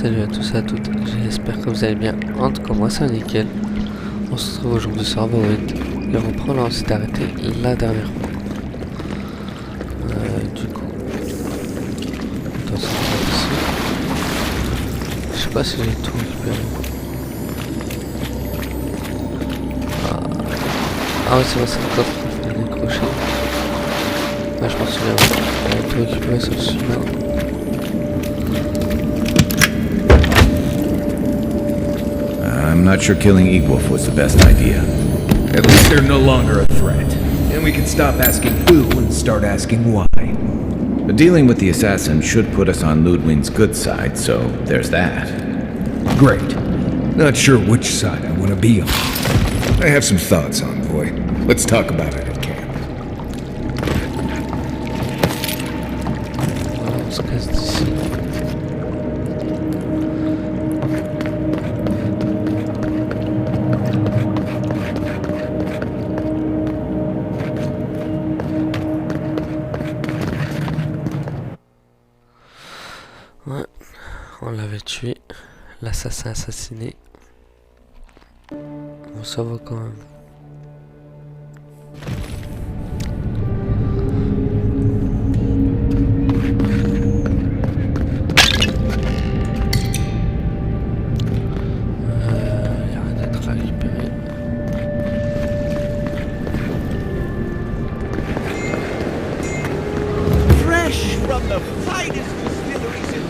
Salut à tous et à toutes, j'espère que vous allez bien. En tout cas moi c'est nickel. On se retrouve aujourd'hui sur Avowed et on reprend là où on s'est arrêté la dernière fois. Du coup, on doit sortir d'ici. Je sais pas si j'ai tout récupéré. Ah ouais c'est vrai, c'est le coffre qu'il faut décrocher. Ah je m'en souviens, on a tout récupéré sur celui-là. I'm not sure killing Egwolf was the best idea. At least they're no longer a threat. And we can stop asking who and start asking why. But dealing with the assassin should put us on Ludwig's good side, so there's that. Great. Not sure which side I want to be on. I have some thoughts, Envoy. Let's talk about it at camp. On se casse d'ici. Ouais, on l'avait tué, l'assassin assassiné. Bon, ça va quand même. Y a rien d'autre à récupérer. Fresh from the finest distilleries in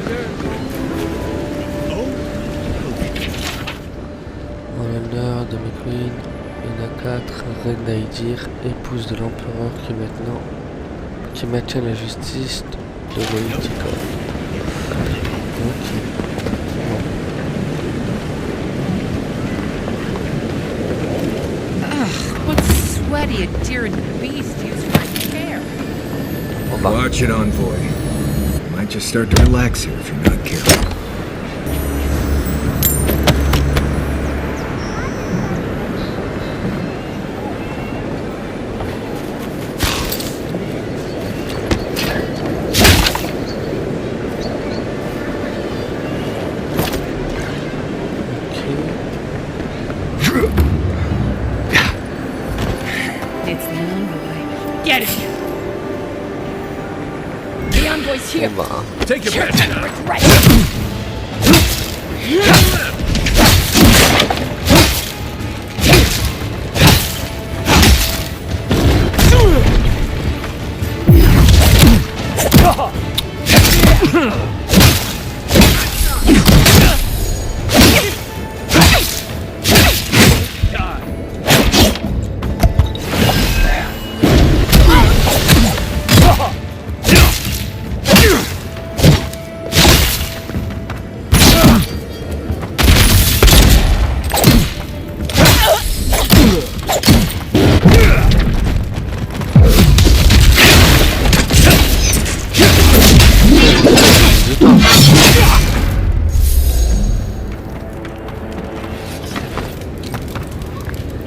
En l'honneur de mes queens, il y en a 4, reine d'Aïdir, épouse de l'empereur qui maintient la justice de Loïtica. Ok. What sweaty adherent beast used my hair? Bon bah, Watch it, Envoy. You might just start to relax here if you're not careful. It's the envoy. Get it! The envoy's here. bon bah. Take your Your best time shot. is right.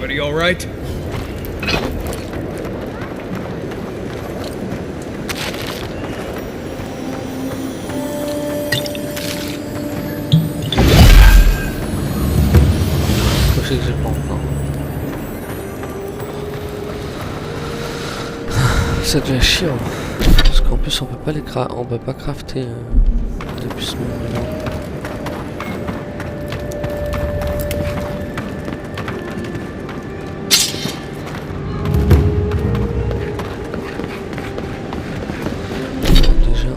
Everybody all right? Je sais que j'ai pas encore. Ça devient chiant. Parce qu'en plus on peut pas on peut pas crafter depuis ce moment-là. Déjà.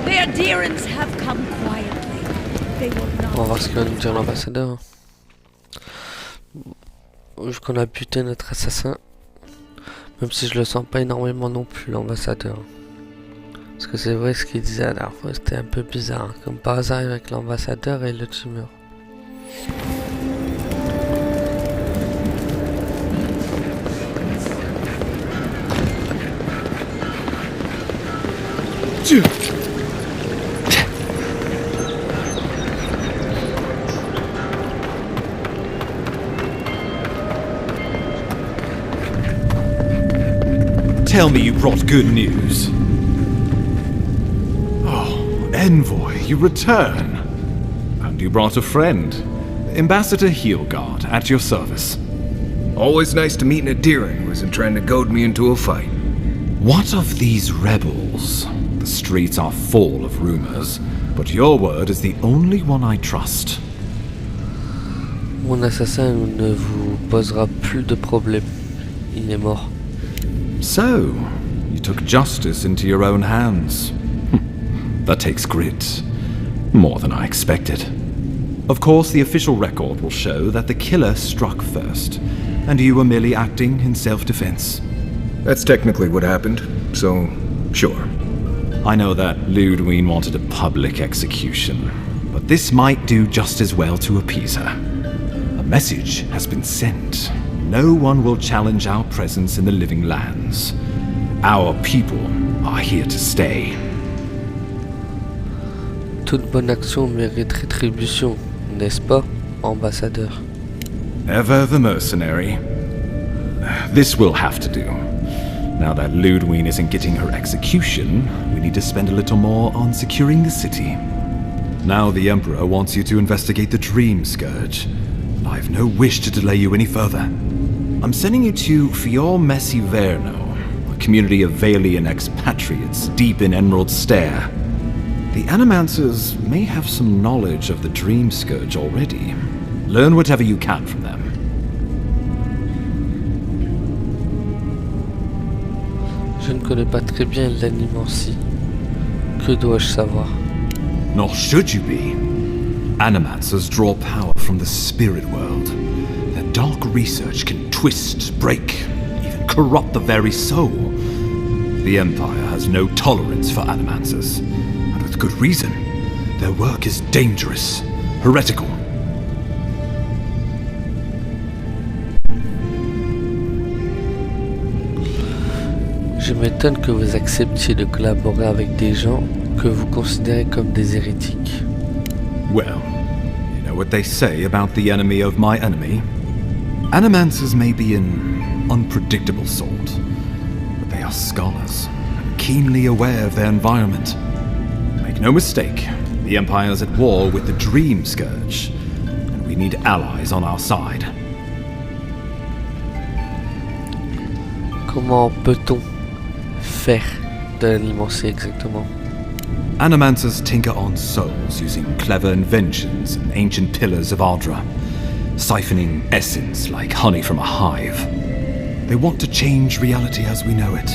The adherents have come quietly. They will On va not. voir ce qu'il va nous dire l'ambassadeur. Vu qu'on a buté notre assassin. Même si je le sens pas énormément non plus l'ambassadeur. Parce que c'est vrai ce qu'il disait la dernière fois, c'était un peu bizarre. Comme par hasard avec l'ambassadeur et le tumeur. tell me you brought good news. Oh, Envoy, you return. And you brought a friend. Ambassador Heelguard, at your service. Always nice to meet an Adiran who isn't trying to goad me into a fight. What of these rebels? The streets are full of rumors, but your word is the only one I trust. Mon assassin ne vous posera plus de problème. Il est mort. So, you took justice into your own hands. That takes grit. More than I expected. Of course, the official record will show that the killer struck first, and you were merely acting in self-defense. That's technically what happened, so sure. I know that Ludwig wanted a public execution, but this might do just as well to appease her. A message has been sent. No one will challenge our presence in the living lands. Our people are here to stay. Toute bonne action mérite rétribution, n'est-ce pas, ambassadeur? Ever the mercenary. This will have to do. Now that Ludwig isn't getting her execution, we need to spend a little more on securing the city. Now the Emperor wants you to investigate the Dream Scourge, and I have no wish to delay you any further. I'm sending you to Fior Messi Verno, a community of Valian expatriates deep in Emerald Stair. The Animancers may have some knowledge of the Dream Scourge already. Learn whatever you can from them. Je ne connais pas très bien l'animancie. Que dois-je savoir? Nor should you be. Animancers draw power from the spirit world. Their dark research can twist, break, even corrupt the very soul. The Empire has no tolerance for Animancers, and with good reason. Their work is dangerous, heretical. Je m'étonne que vous acceptiez de collaborer avec des gens que vous considérez comme des hérétiques. Well, you know what they say about the enemy of my enemy? Animancers may be an unpredictable sort, but they are scholars, and keenly aware of their environment. Make no mistake, the Empire's at war with the Dream Scourge, and we need allies on our side. Comment peut-on faire de l'animancie exactement? Animancers tinker on souls using clever inventions and ancient pillars of Ardra, siphoning essence like honey from a hive. They want to change reality as we know it,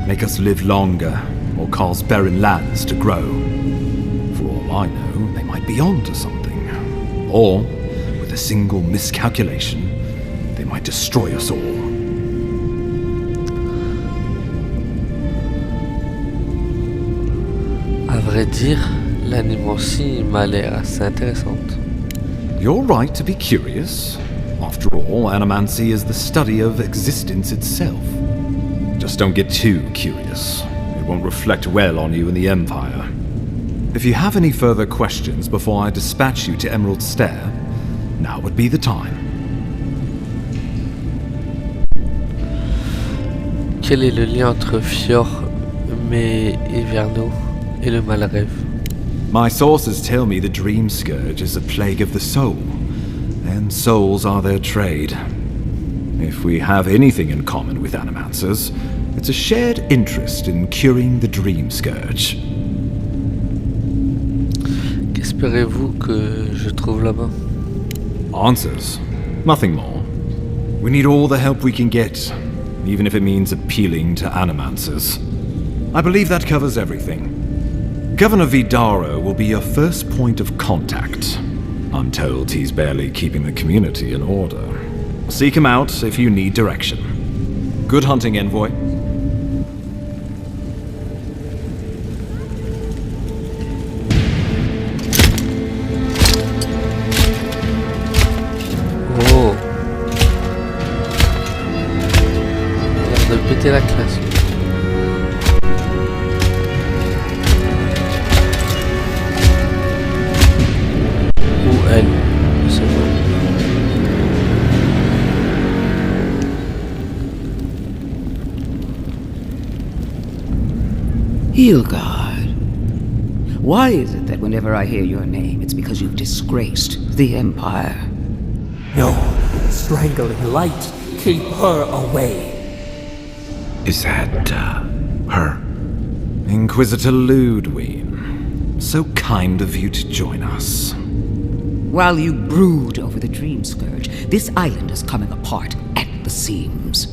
make us live longer, or cause barren lands to grow. For all I know, they might be onto something. Or, with a single miscalculation, they might destroy us all. À vrai dire, l'animancie m'a l'air assez intéressante. You're right to be curious. After all, animancy is the study of existence itself. Just don't get too curious. It won't reflect well on you in the Empire. If you have any further questions before I dispatch you to Emerald Stair, now would be the time. Quel est le lien entre Fior, Verno et le Malrêve? My sources tell me the Dream Scourge is a plague of the soul, and souls are their trade. If we have anything in common with Animancers, it's a shared interest in curing the Dream Scourge. Qu'espérez-vous que je trouve là-bas? Answers. Nothing more. We need all the help we can get, even if it means appealing to Animancers. I believe that covers everything. Governor Vidaro will be your first point of contact. I'm told he's barely keeping the community in order. Seek him out if you need direction. Good hunting, Envoy. Oh! Il a l'air de péter la classe. Elle, je sais pas. Hilgard. Why is it that whenever I hear your name, it's because you've disgraced the Empire? No, strangling light. Keep her away. Is that, her? Inquisitor Ludwig. So kind of you to join us. While you brood over the Dream Scourge, this island is coming apart at the seams.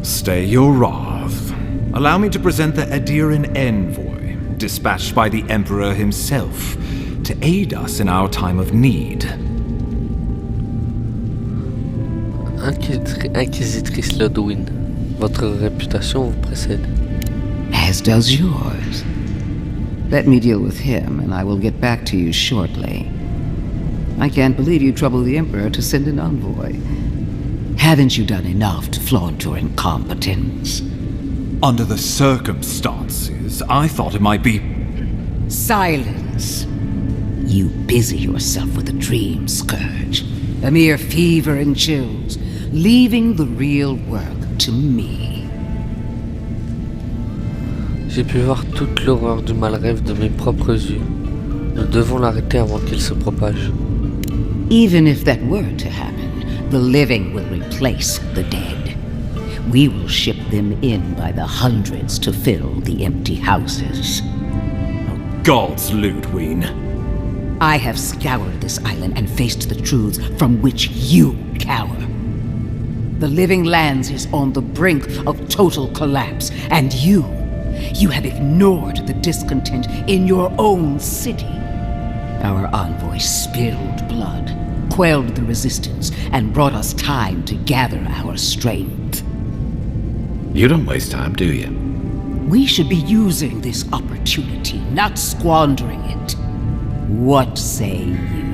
Stay your wrath. Allow me to present the Adiran envoy, dispatched by the Emperor himself, to aid us in our time of need. Inquisitrice Ludwig, votre réputation vous précède. As does yours. Let me deal with him, and I will get back to you shortly. I can't believe you troubled the Emperor to send an envoy. Haven't you done enough to flaunt your incompetence? Under the circumstances, I thought it might be... Silence. You busy yourself with the Dream Scourge. A mere fever and chills, leaving the real work to me. J'ai pu voir toute l'horreur du mal rêve de mes propres yeux. Nous devons l'arrêter avant qu'il se propage. Even if that were to happen, the living will replace the dead. We will ship them in by the hundreds to fill the empty houses. Oh, gods, Ludwig. I have scoured this island and faced the truths from which you cower. The Living Lands is on the brink of total collapse, and you have ignored the discontent in your own city. Our envoy spilled blood, quelled the resistance, and brought us time to gather our strength. You don't waste time, do you? We should be using this opportunity, not squandering it. What say you?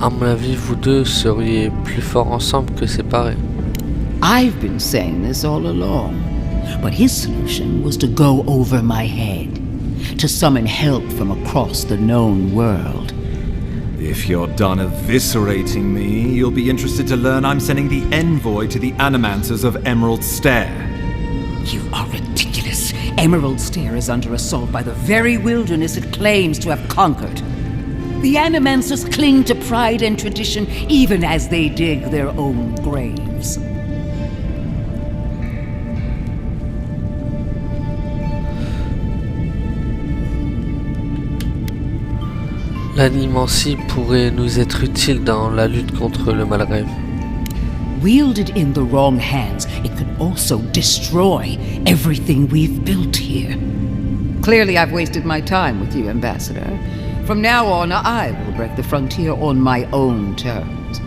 À mon avis, vous deux seriez plus forts ensemble que séparés. I've been saying this all along, but his solution was to go over my head, to summon help from across the known world. If you're done eviscerating me, you'll be interested to learn I'm sending the envoy to the Animancers of Emerald Stair. You are ridiculous. Emerald Stair is under assault by the very wilderness it claims to have conquered. The Animancers cling to pride and tradition even as they dig their own graves. L'animancie pourrait nous être utile dans la lutte contre le mal rêve. Wielded in the wrong hands, it could also destroy everything we've built here. Clearly, I've wasted my time with you, Ambassador. From now on, I will break the frontier on my own terms.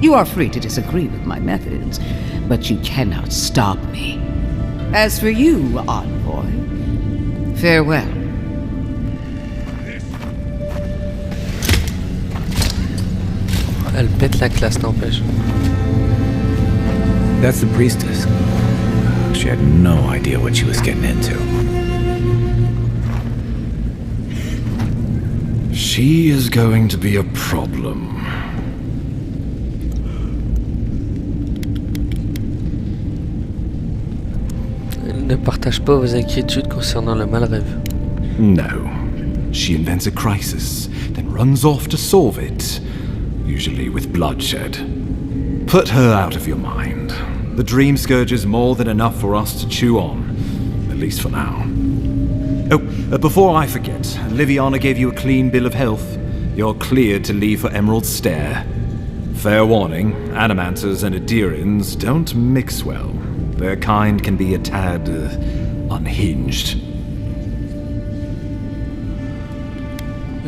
You are free to disagree with my methods, but you cannot stop me. As for you, envoy, farewell. Elle pète la classe, n'empêche. That's the priestess. She had no idea what she was getting into. She is going to be a problem. Elle ne partage pas vos inquiétudes concernant le mal rêve. No. She invents a crisis, then runs off to solve it, usually with bloodshed. Put her out of your mind. The Dream Scourge is more than enough for us to chew on, at least for now. Oh, before I forget, Liviana gave you a clean bill of health. You're cleared to leave for Emerald Stair. Fair warning, Animancers and Adirans don't mix well. Their kind can be a tad unhinged.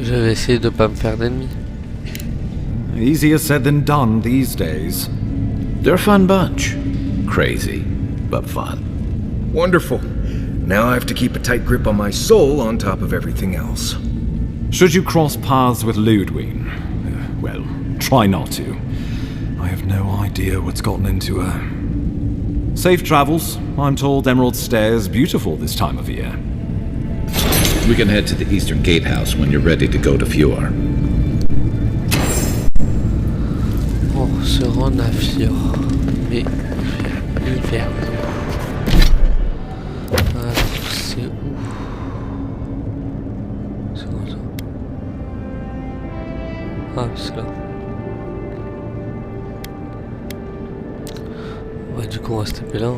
Je vais essayer de pas me faire d'ennemis. Easier said than done these days. They're a fun bunch. Crazy, but fun. Wonderful. Now I have to keep a tight grip on my soul on top of everything else. Should you cross paths with Ludwig, well, try not to. I have no idea what's gotten into her. Safe travels. I'm told Emerald Stair's beautiful this time of year. We can head to the Eastern Gatehouse when you're ready to go to Fjord. En avion. Mais vers nous. Alors c'est où? C'est quoi ça? Ah c'est là. Ouais, du coup on va se taper là.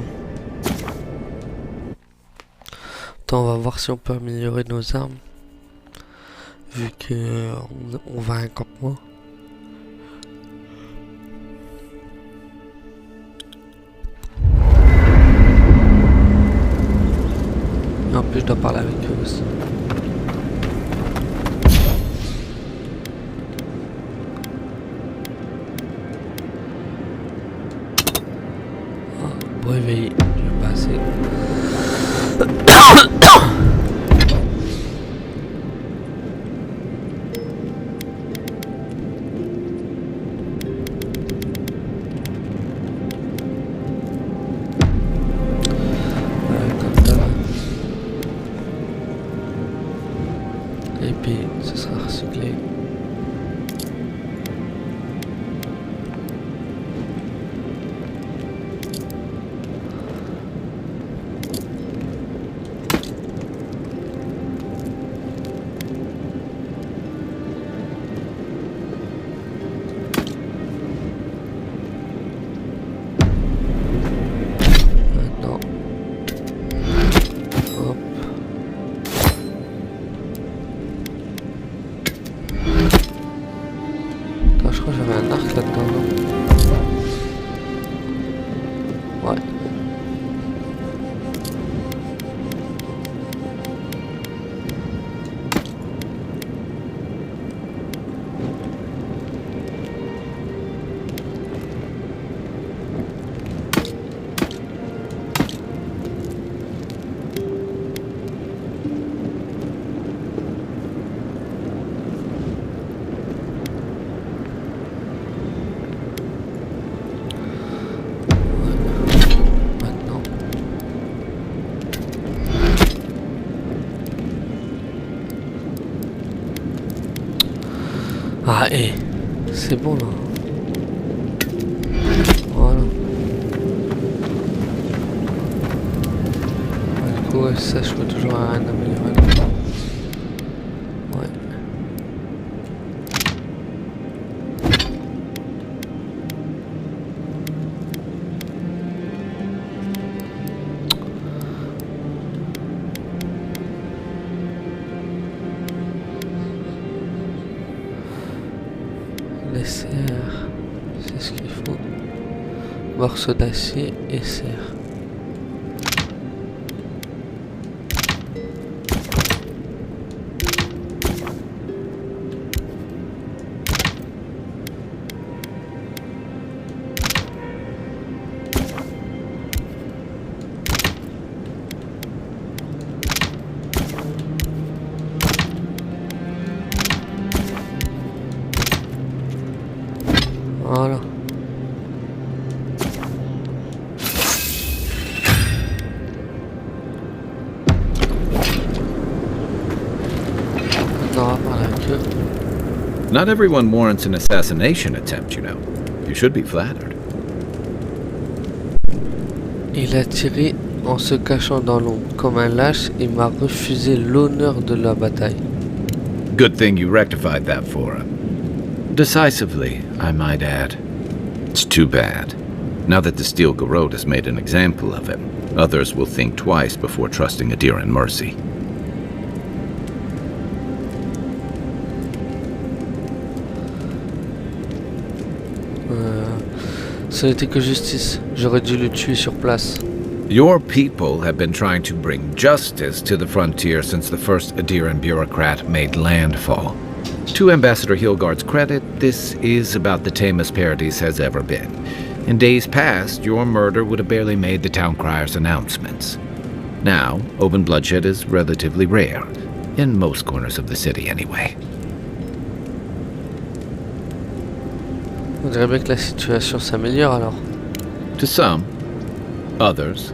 Attends, on va voir si on peut améliorer nos armes. Vu que on va à un campement. Et en plus je dois parler avec eux aussi. Bon réveillé, je vais passer. Comme ça. Et puis ce sera recyclé. Ouais. Ah, et c'est bon là. Voilà. Du coup, ouais, ça, je peux toujours rien améliorer là. Ouais. Les serres, c'est ce qu'il faut. Morceau d'acier et serre. Voilà. Non, on va parler avec eux. Not everyone warrants an assassination attempt, you know. You should be flattered. Il a tiré en se cachant dans l'ombre. Comme un lâche, il m'a refusé l'honneur de la bataille. Good thing you rectified that for him. Decisively, I might add. It's too bad. Now that the Steel Garrote has made an example of him, others will think twice before trusting a dear in mercy. Ça n'était que justice. J'aurais dû le tuer sur place. Your people have been trying to bring justice to the frontier since the first Adiran bureaucrat made landfall. To Ambassador Hilgard's credit, this is about the tamest Paradis has ever been. In days past, your murder would have barely made the town crier's announcements. Now, open bloodshed is relatively rare, in most corners of the city anyway. On dirait bien que la situation s'améliore alors. To some, others,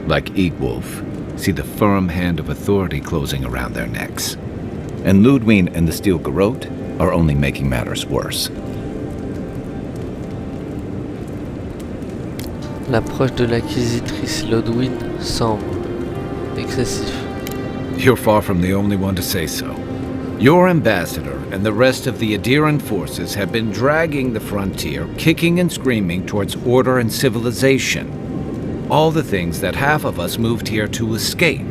like Eagwolf, see the firm hand of authority closing around their necks. And Ludwig and the Steel Garrote are only making matters worse. L'approche de l'inquisitrice Lodwin semble excessif. You're far from the only one to say so. Your ambassador and the rest of the Adiran forces have been dragging the frontier, kicking and screaming towards order and civilization. All the things that half of us moved here to escape.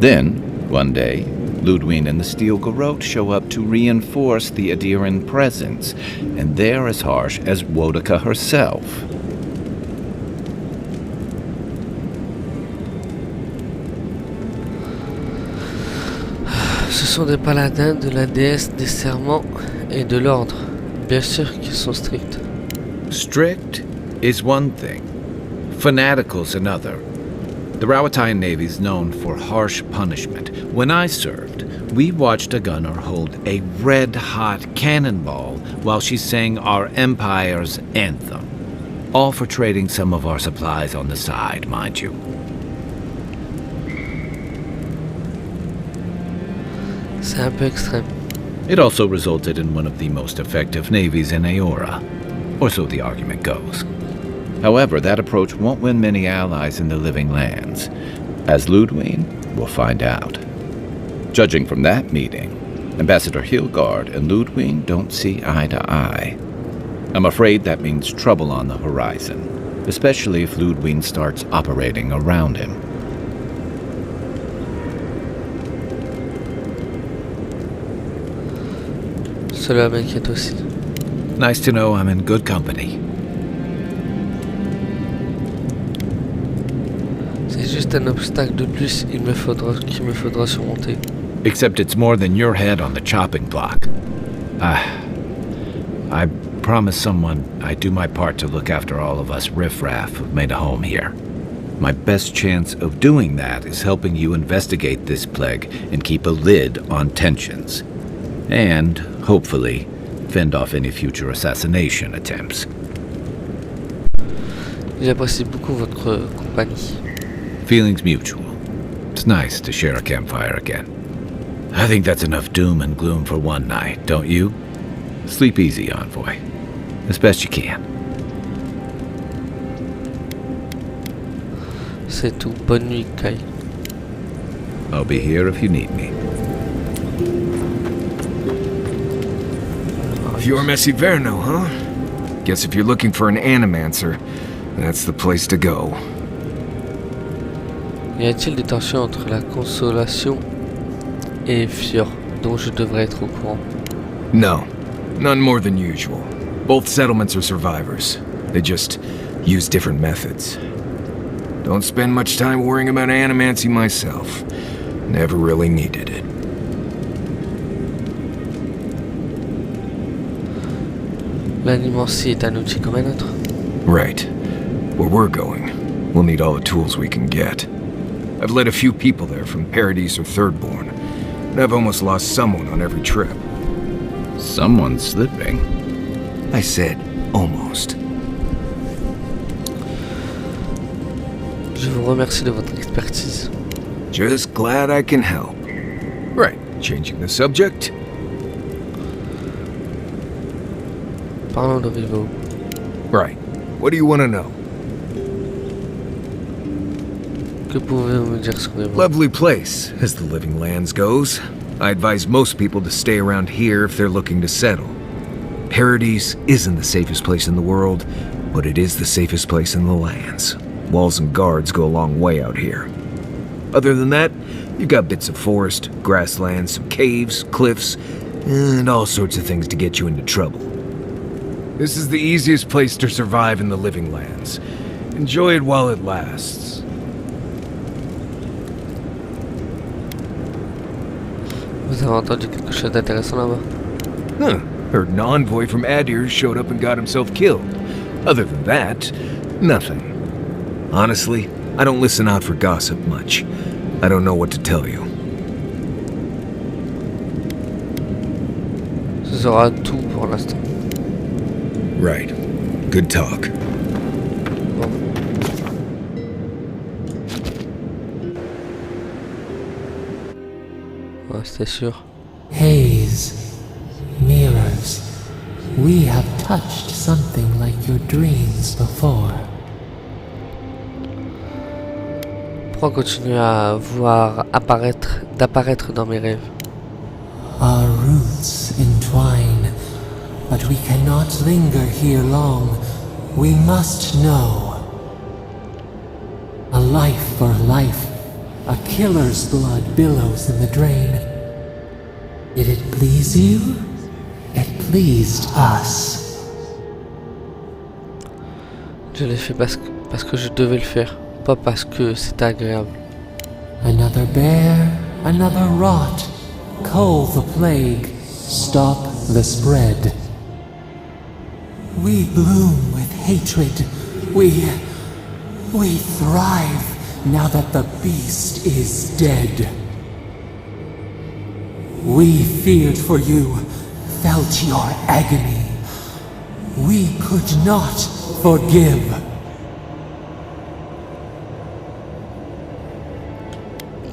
Then, one day, Ludwig and the Steel Garrote show up to reinforce the Adiran presence, and they're as harsh as Wodaka herself. Ce sont des paladins de la déesse des serments et de l'ordre. Bien sûr qu'ils sont stricts. Strict is one thing. Fanatical's another. The Rawatine Navy is known for harsh punishment. When I served, we watched a gunner hold a red-hot cannonball while she sang our empire's anthem. All for trading some of our supplies on the side, mind you. C'est un peu extrême. It also resulted in one of the most effective navies in Aora, or so the argument goes. However, that approach won't win many allies in the Living Lands, as Ludwig will find out. Judging from that meeting, Ambassador Hilgard and Ludwig don't see eye to eye. I'm afraid that means trouble on the horizon, especially if Ludwig starts operating around him. Cela m'inquiète aussi. Nice to know I'm in good company. C'est juste un obstacle de plus qu'il me faudra surmonter. Except it's more than your head on the chopping block. I promised someone I'd do my part to look after all of us riffraff who've made a home here. My best chance of doing that is helping you investigate this plague and keep a lid on tensions. And, hopefully, fend off any future assassination attempts. J'apprécie beaucoup votre compagnie. Feelings mutual. It's nice to share a campfire again. I think that's enough doom and gloom for one night, don't you? Sleep easy, Envoy. As best you can. C'est tout. Bonne nuit, Kai. I'll be here if you need me. You're Messi Verno, huh? Guess if you're looking for an animancer, that's the place to go. Y a-t-il des tensions entre la consolation et Fior, dont je devrais être au courant? No, none more than usual. Both settlements are survivors. They just use different methods. Don't spend much time worrying about animancy myself. Never really needed it. L'animancie est un outil comme un autre. Right. Where we're going, we'll need all the tools we can get. I've led a few people there from Paradise or Thirdborn, and I've almost lost someone on every trip. Someone's slipping. I said almost. Je vous remercie de votre expertise. Just glad I can help. Right, changing the subject. Parlons de Rivo. Right. What do you want to know? Que pouvez-vous me dire sur Rivo? Lovely place, as the Living Lands goes. I advise most people to stay around here if they're looking to settle. Paradise isn't the safest place in the world, but it is the safest place in the lands. Walls and guards go a long way out here. Other than that, you've got bits of forest, grasslands, some caves, cliffs, and all sorts of things to get you into trouble. This is the easiest place to survive in the Living Lands. Enjoy it while it lasts. Vous avez entendu quelque chose d'intéressant là-bas? Huh. Heard an envoy from Adir showed up and got himself killed. Other than that, nothing. Honestly, I don't listen out for gossip much. I don't know what to tell you. Ce sera tout pour l'instant. Right. Good talk. Bon. Ouais, c'était sûr. Haze, mirrors. We have touched something like your dreams before. Pourquoi continuer à voir d'apparaître dans mes rêves? Our roots entwine, but we cannot linger here long. We must know. A life for life, a killer's blood billows in the drain. Did it please you? It pleased us. Je l'ai fait parce que je devais le faire, pas parce que c'était agréable. Another bear, another rot. Cull the plague, stop the spread. We bloom with hatred. We thrive now that the beast is dead. We feared for you, felt your agony. We could not forgive.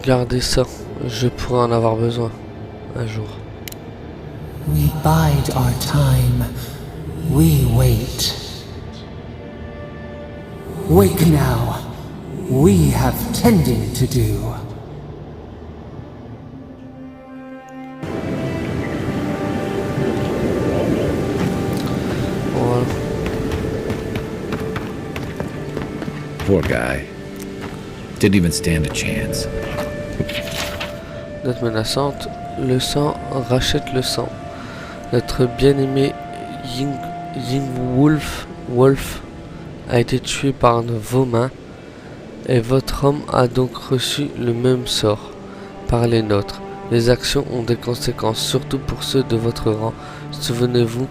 Gardez ça, je pourrais en avoir besoin un jour. We bide our time. We wait. Wake now. We have tending to do. Voilà. Poor guy. Didn't even stand a chance. Note menaçante, le sang rachète le sang. Notre bien-aimé Wolf a été tué par un de vos mains, et votre homme a donc reçu le même sort par les nôtres. Les actions ont des conséquences, surtout pour ceux de votre rang. Souvenez-vous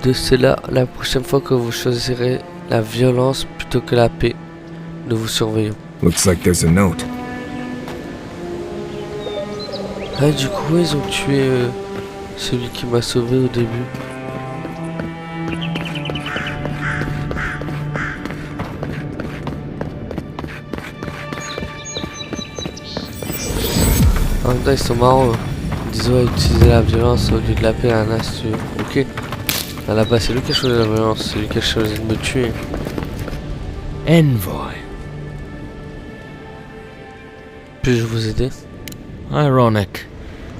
de cela la prochaine fois que vous choisirez la violence plutôt que la paix. Nous vous surveillons. Looks like there's a note. Ah, du coup, ils ont tué celui qui m'a sauvé au début. En même temps, ils sont marrants. Ils disent ouais, utiliser la violence au lieu de la paix à un astuce. Ok. À la base, c'est lui qui a choisi la violence, c'est lui qui a choisi de me tuer. Envoy. Puis-je vous aider? Ironic.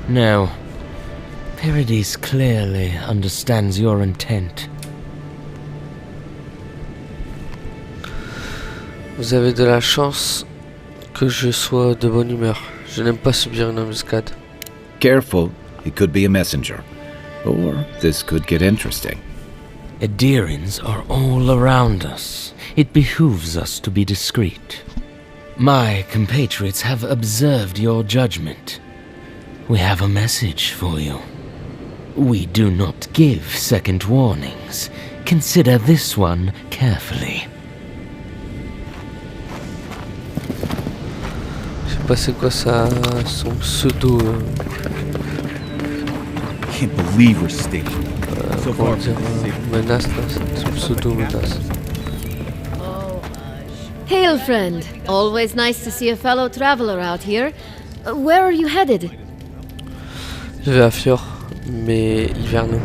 No. Paradis clearly understands your intent. Vous avez de la chance que je sois de bonne humeur. Je n'aime pas subir une embuscade. Careful, he could be a messenger. Or this could get interesting. Adirians are all around us. It behooves us to be discreet. My compatriots have observed your judgment. We have a message for you. We do not give second warnings. Consider this one carefully. Je sais pas c'est quoi ça, son pseudo. Can't believe we're staying. So Comment far, dire, menace là, c'est son pseudo menace. Hail, friend. Always nice to see a fellow traveler out here. Where are you headed? Je vais à Fjord, mais hivernaux.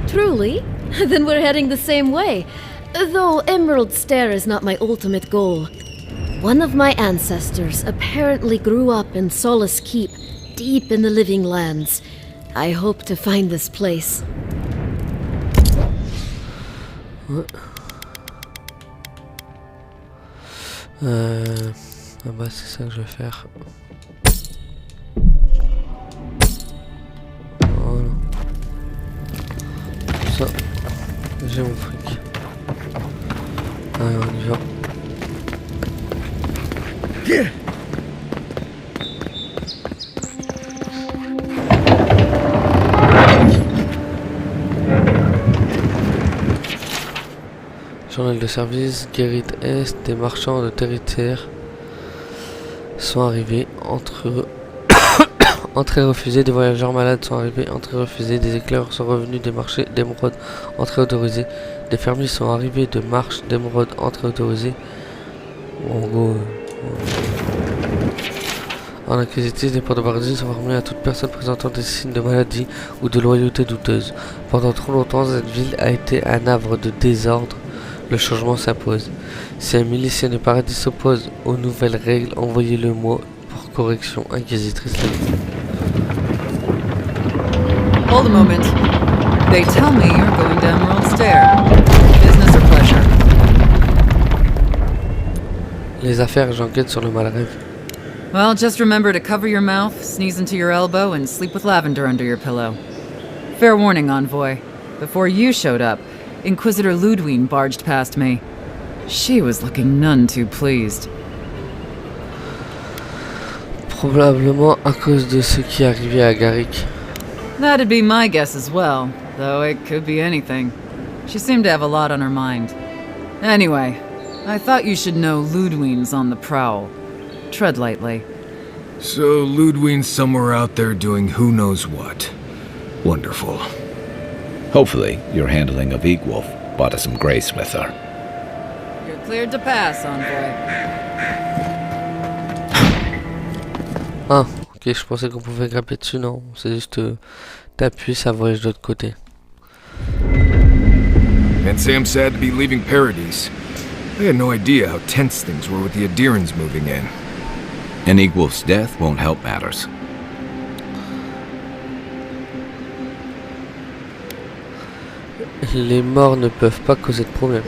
Truly? Then we're heading the same way. Though Emerald Stair is not my ultimate goal. One of my ancestors apparently grew up in Solace Keep, deep in the Living Lands. I hope to find this place. Ouais. Ah bah c'est ça que je vais faire. Voilà. Ça, j'ai mon fric. Allez, on y va. Journal de service, Guérite Est, des marchands de territoire sont arrivés, entrées refusées, des voyageurs malades sont arrivés, entrées refusées, des éclaireurs sont revenus des marchés d'émeraudes, entrées autorisées, des fermiers sont arrivés de marches d'émeraudes, entrées autorisées. En gros, en inquisitrice, des portes de paradis sont fermées à toute personne présentant des signes de maladie ou de loyauté douteuse. Pendant trop longtemps, cette ville a été un havre de désordre. Le changement s'impose. Si un milicien du paradis s'oppose aux nouvelles règles, envoyez-le moi pour correction, inquisitrice. Hold a moment. They tell me you're going to Emerald Stair. Business or pleasure? Les affaires, j'enquête sur le malrêve. Well, just remember to cover your mouth, sneeze into your elbow, and sleep with lavender under your pillow. Fair warning, Envoy. Before you showed up, Inquisitor Ludwig barged past me. She was looking none too pleased. Probablement à cause de ce qui est arrivé à Garrick. That'd be my guess as well, though it could be anything. She seemed to have a lot on her mind. Anyway, I thought you should know Ludwig's on the prowl. Tread lightly. So Ludwig's somewhere out there doing who knows what. Wonderful. Hopefully, your handling of Eagwolf brought us some grace with her. You're cleared to pass, Envoy. Ah, ok, je pensais qu'on pouvait grimper dessus, non. C'est juste t'appuies, ça voyage de l'autre côté. And Sam sad to be leaving Paradise. I had no idea how tense things were with the Adirans moving in. And Eagwolf's death won't help matters. Les morts ne peuvent pas causer de problème.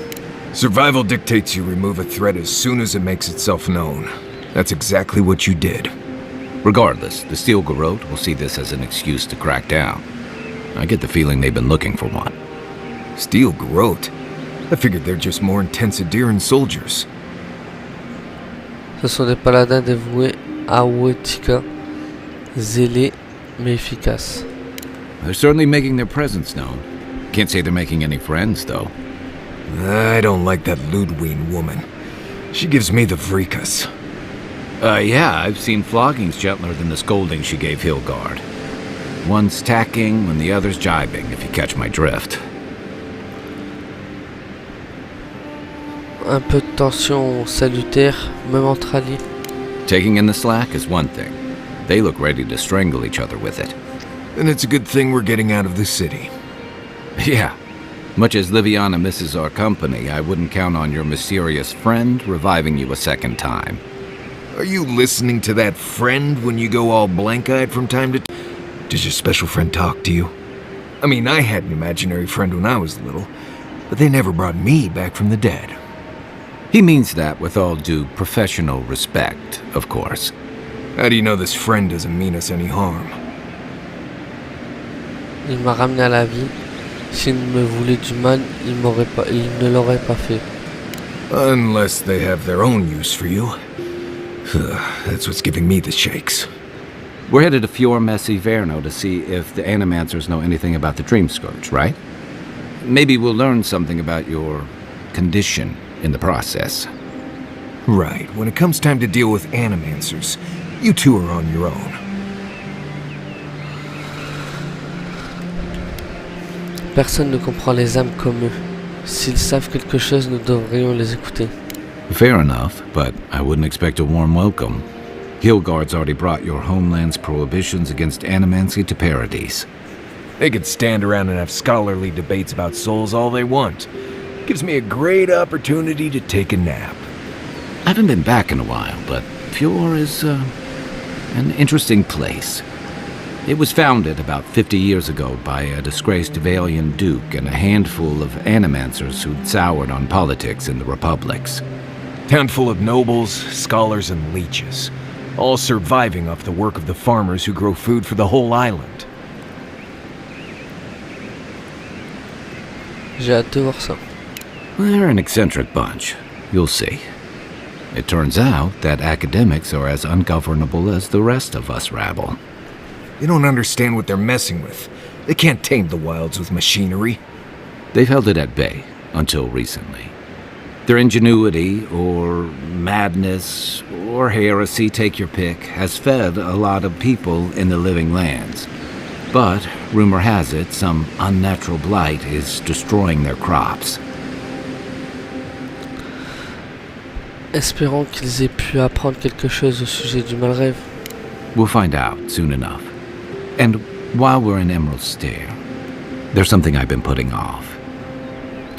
Survival dictates you remove a threat as soon as it makes itself known. That's exactly what you did. Regardless, the Steel Garrote will see this as an excuse to crack down. I get the feeling they've been looking for one. Steel Garrote? I figured they're just more intense Adiran soldiers. Ce sont des paladins dévoués à Wotika, zélés mais efficaces. They're certainly making their presence known. Can't say they're making any friends, though. I don't like that Ludwig woman. She gives me the vrikas. Yeah, I've seen floggings gentler than the scolding she gave Hilgard. One's tacking when the other's jibing, if you catch my drift. Un peu de tension salutaire, même entre alliés. Taking in the slack is one thing. They look ready to strangle each other with it. Then it's a good thing we're getting out of the city. Yeah. Much as Liviana misses our company, I wouldn't count on your mysterious friend reviving you a second time. Are you listening to that friend when you go all blank-eyed from time to time? Does your special friend talk to you? I mean, I had an imaginary friend when I was little, but they never brought me back from the dead. He means that with all due professional respect, of course. How do you know this friend doesn't mean us any harm? Il m'a ramené à la vie. S'il me voulait du mal, il ne l'aurait pas fait. Unless they have their own use for you. That's what's giving me the shakes. We're headed to Fior Messi Verno to see if the Animancers know anything about the Dream Scourge, right? Maybe we'll learn something about your condition in the process. Right. When it comes time to deal with Animancers, you two are on your own. Personne ne comprend les âmes comme eux. S'ils savent quelque chose, nous devrions les écouter. Fair enough, but I wouldn't expect a warm welcome. Hilgard's already brought your homeland's prohibitions against animancy to Paradise. They could stand around and have scholarly debates about souls all they want. Gives me a great opportunity to take a nap. I haven't been back in a while, but Fior is an interesting place. It was founded about 50 years ago by a disgraced Valian duke and a handful of animancers who'd soured on politics in the republics. Town full of nobles, scholars, and leeches, all surviving off the work of the farmers who grow food for the whole island. J'ai hâte de voir ça. They're an eccentric bunch. You'll see. It turns out that academics are as ungovernable as the rest of us rabble. They don't understand what they're messing with. They can't tame the wilds with machinery. They've held it at bay, until recently. Their ingenuity, or madness, or heresy, take your pick, has fed a lot of people in the living lands. But, rumor has it, some unnatural blight is destroying their crops. Espérons qu'ils aient pu apprendre quelque chose au sujet du malrêve. We'll find out soon enough. And while we're in Emerald Stair, there's something I've been putting off.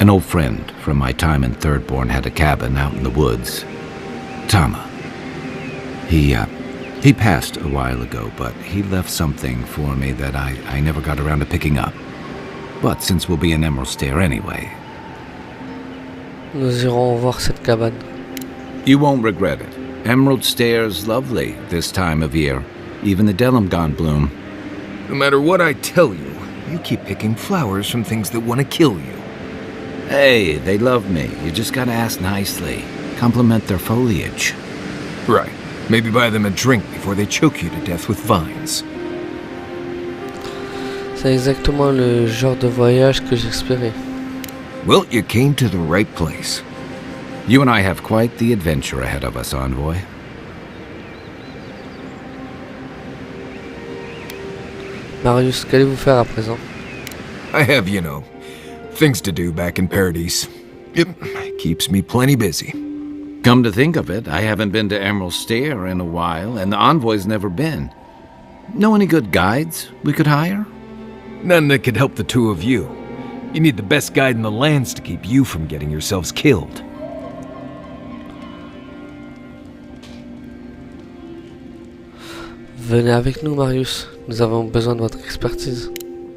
An old friend from my time in Thirdborn had a cabin out in the woods. Tama. He passed a while ago, but he left something for me that I never got around to picking up. But since we'll be in Emerald Stair anyway... Nous irons voir cette cabane. You won't regret it. Emerald Stair's lovely this time of year. Even the Delumgon bloom. No matter what I tell you, you keep picking flowers from things that want to kill you. Hey, they love me. You just gotta ask nicely. Compliment their foliage. Right. Maybe buy them a drink before they choke you to death with vines. C'est exactement le genre de voyage que j'espérais. Well, you came to the right place. You and I have quite the adventure ahead of us, Envoy. Marius, qu'allez-vous faire à présent? I have, things to do back in Paradise. It keeps me plenty busy. Come to think of it, I haven't been to Emerald Stair in a while, and the Envoy's never been. Know any good guides we could hire? None that could help the two of you. You need the best guide in the lands to keep you from getting yourselves killed. Venez avec nous, Marius. Nous avons besoin de votre expertise.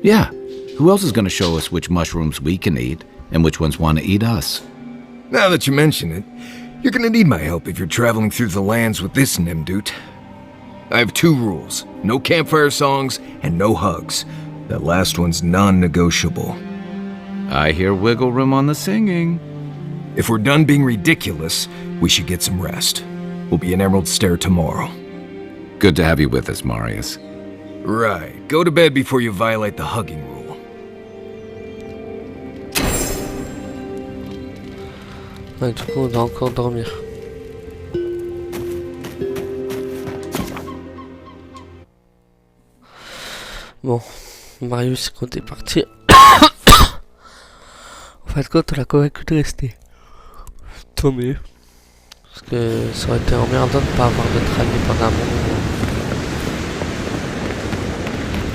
Yeah. Who else is going to show us which mushrooms we can eat, and which ones want to eat us? Now that you mention it, you're gonna need my help if you're traveling through the lands with this Nimdut. I have 2 rules. No campfire songs, and no hugs. That last one's non-negotiable. I hear wiggle room on the singing. If we're done being ridiculous, we should get some rest. We'll be in Emerald Stair tomorrow. Good to have you with us, Marius. Right. Go to bed before you violate the hugging rule. Ouais, du coup, on doit encore dormir. Bon, Marius, quand est parti, en fait, quand on l'a convaincu de rester. Tant mieux. Parce que ça aurait été emmerdant de pas avoir notre ami pendant un moment.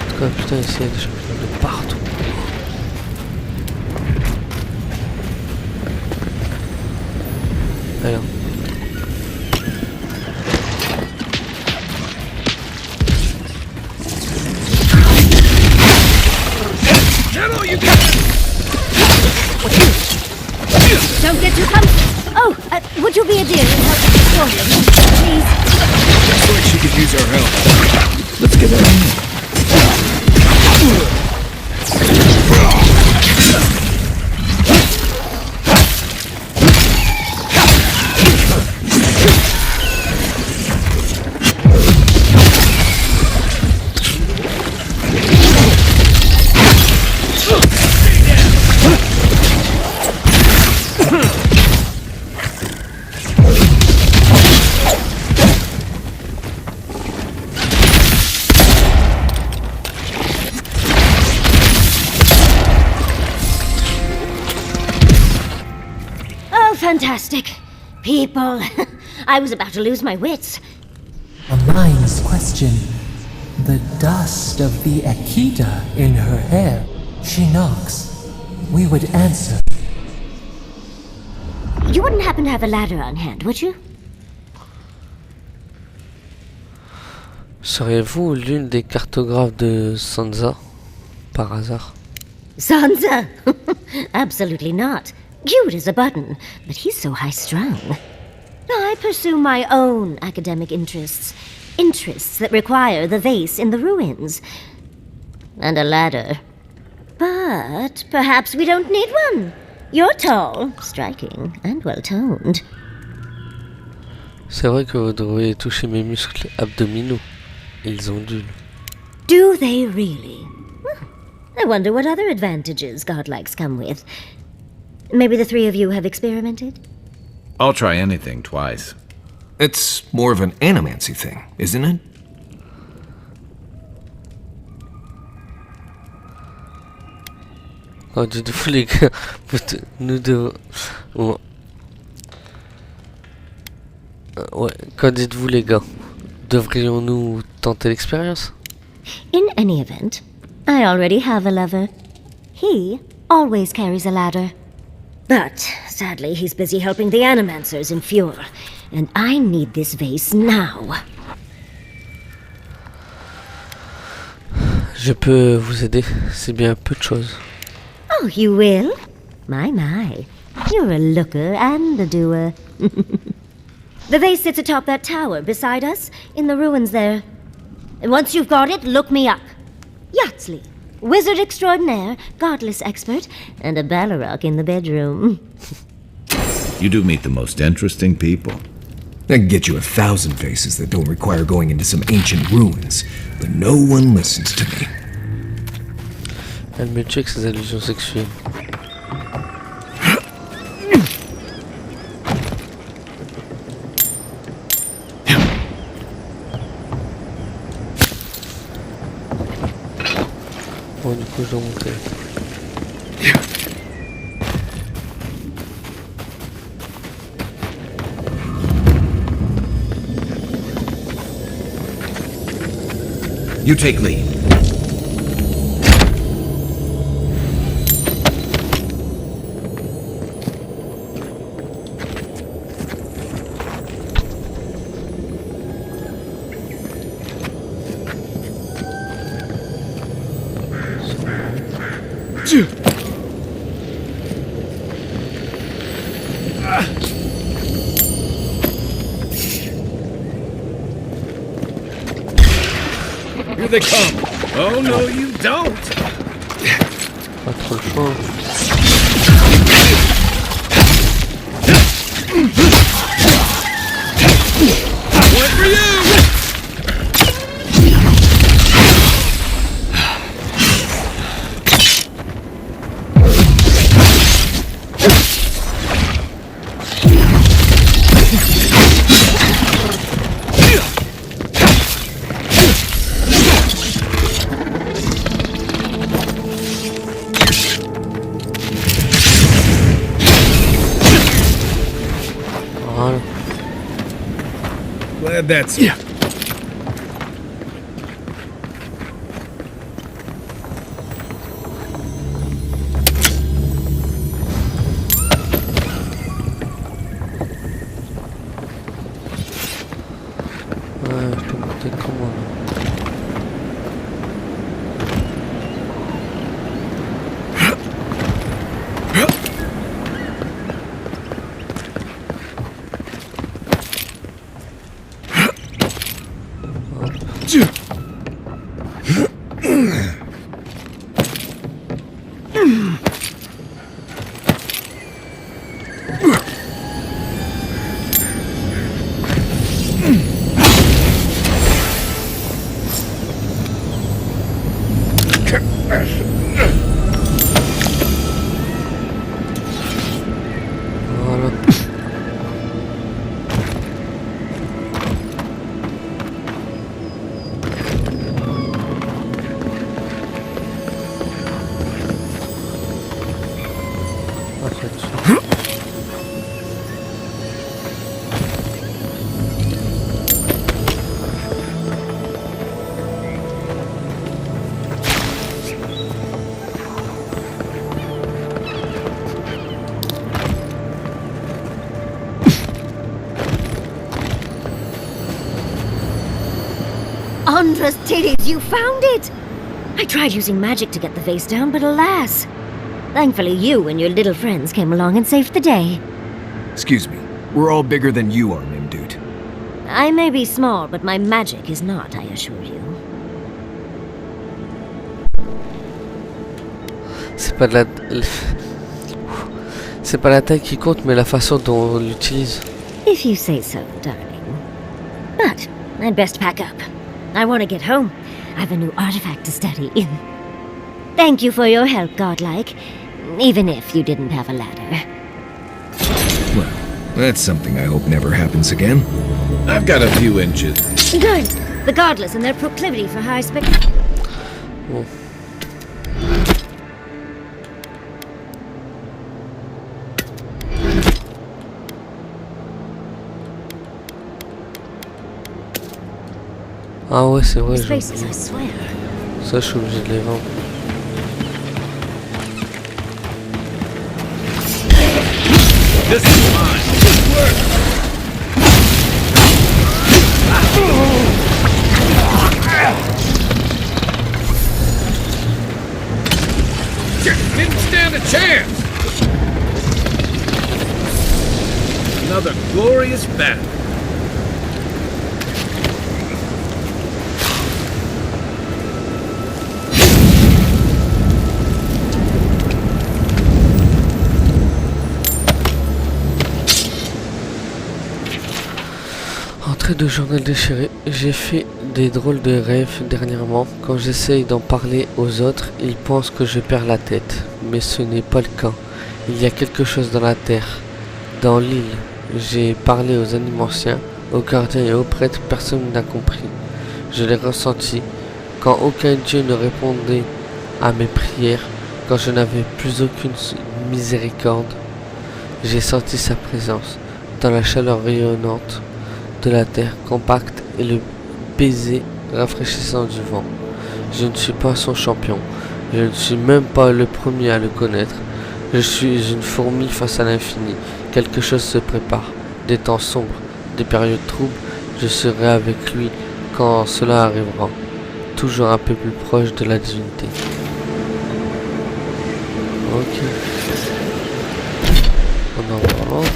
En tout cas, putain, ici il y a des champignons de partout. Alors. Don't get too comfortable. Oh, would you be a dear and help us destroy him? Please. Looks like she could use our help. Let's get her in. Fantastic. People. I was about to lose my wits. A mind's question. The dust of the Akita in her hair. She knocks. We would answer. You wouldn't happen to have a ladder on hand, would you? Seriez-vous l'une des cartographes de Sansa, par hasard? Sansa? Absolutely not. Cute as a button, but he's so high-strung. I pursue my own academic interests. Interests that require the vase in the ruins. And a ladder. But perhaps we don't need one. You're tall, striking, and well-toned. C'est vrai que vous devriez toucher mes muscles abdominaux. Ils ondulent. Do they really? I wonder what other advantages godlikes come with. Maybe the 3 of you have experimented? I'll try anything twice. It's more of an animancy thing, isn't it? Quand dites-vous les gars, nous devons... Ouais, quand dites-vous les gars, devrions-nous tenter l'expérience? In any event, I already have a lover. He always carries a ladder. But sadly, he's busy helping the animancers in Fjord, and I need this vase now. Je peux vous aider, c'est bien peu de choses. Oh, you will? My. You're a looker and a doer. The vase sits atop that tower beside us, in the ruins there. And once you've got it, look me up. Yatsley, wizard extraordinaire, godless expert, and a Balrog in the bedroom. You do meet the most interesting people. I can get you 1,000 faces that don't require going into some ancient ruins, but no one listens to me. Elle me check ses allusions sexuelles. Bon, du coup, je dois monter. You take lead. Here they come. Oh, no, you don't. Pas trop le choix. One for you. Voilà. Glad that's... Yeah. Ouais, je peux monter comment là? Voilà. Après dessus. Andra's titties, you found it! I tried using magic to get the vase down, but alas. Thankfully you and your little friends came along and saved the day. Excuse me. We're all bigger than you are, Mimdude. I may be small, but my magic is not, I assure you. C'est pas de la... C'est pas la taille qui compte, mais la façon dont on l'utilise. If you say so, darling. But I'd best pack up. I want to get home. I've a new artifact to study. Thank you for your help, godlike. Even if you didn't have a ladder. Well, that's something I hope never happens again. I've got a few inches. Good. The godless and their proclivity for high spec... Bon. Ah ouais, c'est vrai, These j'ai faces, I oublié. swear. Ça, je suis obligé de les vendre. This is mine. Good work. Didn't stand a chance. Another glorious battle. Entrée de journal déchiré. J'ai fait des drôles de rêves dernièrement. Quand j'essaye d'en parler aux autres, ils pensent que je perds la tête. Mais ce n'est pas le cas. Il y a quelque chose dans la terre, dans l'île. J'ai parlé aux animanciens, aux gardiens et aux prêtres, personne n'a compris. Je l'ai ressenti, quand aucun dieu ne répondait à mes prières, quand je n'avais plus aucune miséricorde. J'ai senti sa présence, dans la chaleur rayonnante de la terre compacte et le baiser rafraîchissant du vent. Je ne suis pas son champion, je ne suis même pas le premier à le connaître. Je suis une fourmi face à l'infini. Quelque chose se prépare. Des temps sombres, des périodes troubles. Je serai avec lui quand cela arrivera. Toujours un peu plus proche de la divinité. Ok. On en va.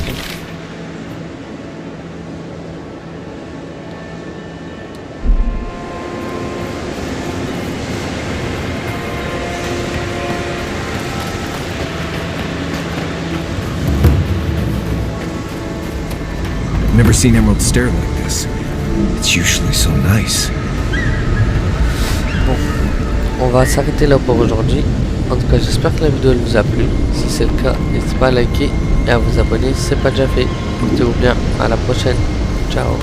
Never seen Emerald Stair like this. It's usually so nice. Bon, on va s'arrêter là pour aujourd'hui. En tout cas, j'espère que la vidéo vous a plu. Si c'est le cas, n'hésitez pas à liker et à vous abonner si ce n'est pas déjà fait. Portez-vous bien, à la prochaine. Ciao.